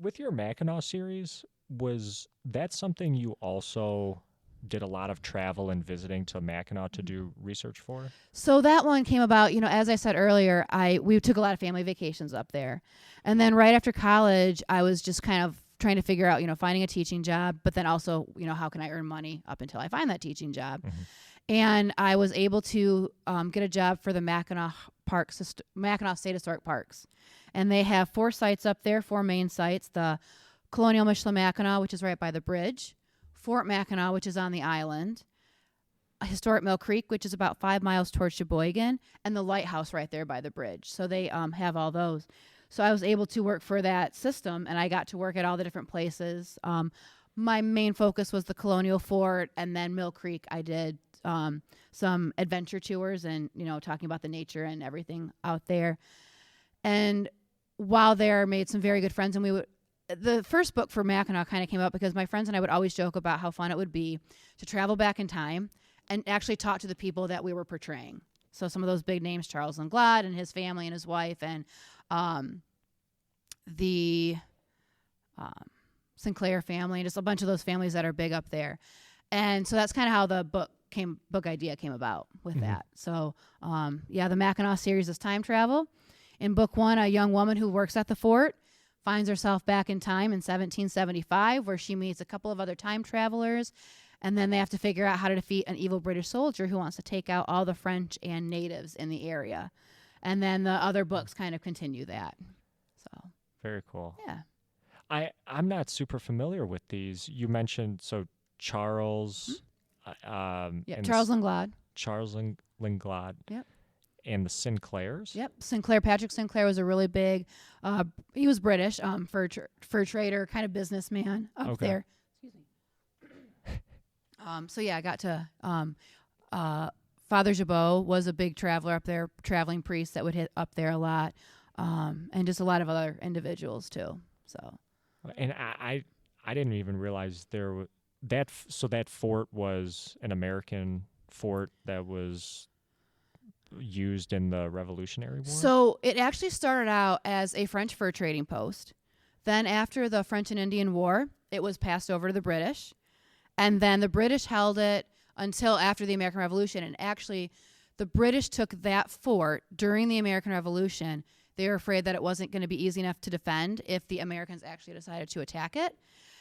with your Mackinac series, was that something you also did a lot of travel and visiting to Mackinac to do research for? So that one came about, as I said earlier, we took a lot of family vacations up there. And then right after college, I was just kind of trying to figure out, finding a teaching job, but then also, how can I earn money up until I find that teaching job? Mm-hmm. And I was able to get a job for the Mackinac State Historic Parks. And they have 4 sites up there, 4 main sites. The Colonial Michilimackinac, which is right by the bridge. Fort Mackinac, which is on the island. Historic Mill Creek, which is about 5 miles towards Sheboygan. And the lighthouse right there by the bridge. So they have all those. So I was able to work for that system, and I got to work at all the different places. My main focus was the Colonial Fort, and then Mill Creek. I did some adventure tours and, talking about the nature and everything out there. And while there, made some very good friends. And the first book for Mackinac kind of came up because my friends and I would always joke about how fun it would be to travel back in time and actually talk to the people that we were portraying. So some of those big names, Charles Langlade and his family and his wife, and the Sinclair family, and just a bunch of those families that are big up there. And so that's kind of how the book idea came about with that. So, the Mackinac series is time travel. In book 1, a young woman who works at the fort finds herself back in time in 1775, where she meets a couple of other time travelers, and then they have to figure out how to defeat an evil British soldier who wants to take out all the French and natives in the area. And then the other books kind of continue that. So very cool. Yeah. I'm not super familiar with these. You mentioned Charles. Charles Langlade. Charles Langlade. Yep. And the Sinclairs. Yep. Patrick Sinclair was a really big, he was British, fur trader, kind of businessman up there. Excuse me. I got to, Father Jabot was a big traveler up there, traveling priest that would hit up there a lot, and just a lot of other individuals too. So. And I didn't even realize that fort was an American fort that was used in the Revolutionary War? So it actually started out as a French fur trading post. Then after the French and Indian War, it was passed over to the British. And then the British held it until after the American Revolution. And actually, the British took that fort during the American Revolution. They were afraid that it wasn't going to be easy enough to defend if the Americans actually decided to attack it.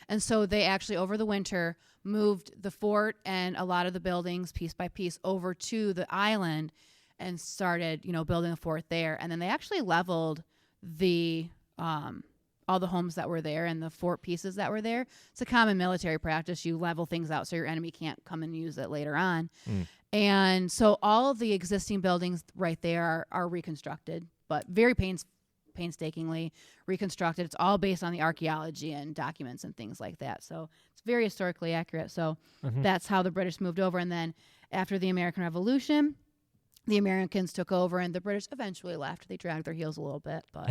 And so they actually, over the winter, moved the fort and a lot of the buildings piece by piece over to the island and started, building a fort there. And then they actually leveled the all the homes that were there and the fort pieces that were there. It's a common military practice. You level things out so your enemy can't come and use it later on. And so all of the existing buildings right there are reconstructed, but very painstakingly reconstructed. It's all based on the archaeology and documents and things like that. So it's very historically accurate. So that's how the British moved over. And then after the American Revolution, the Americans took over, and the British eventually left. They dragged their heels a little bit, but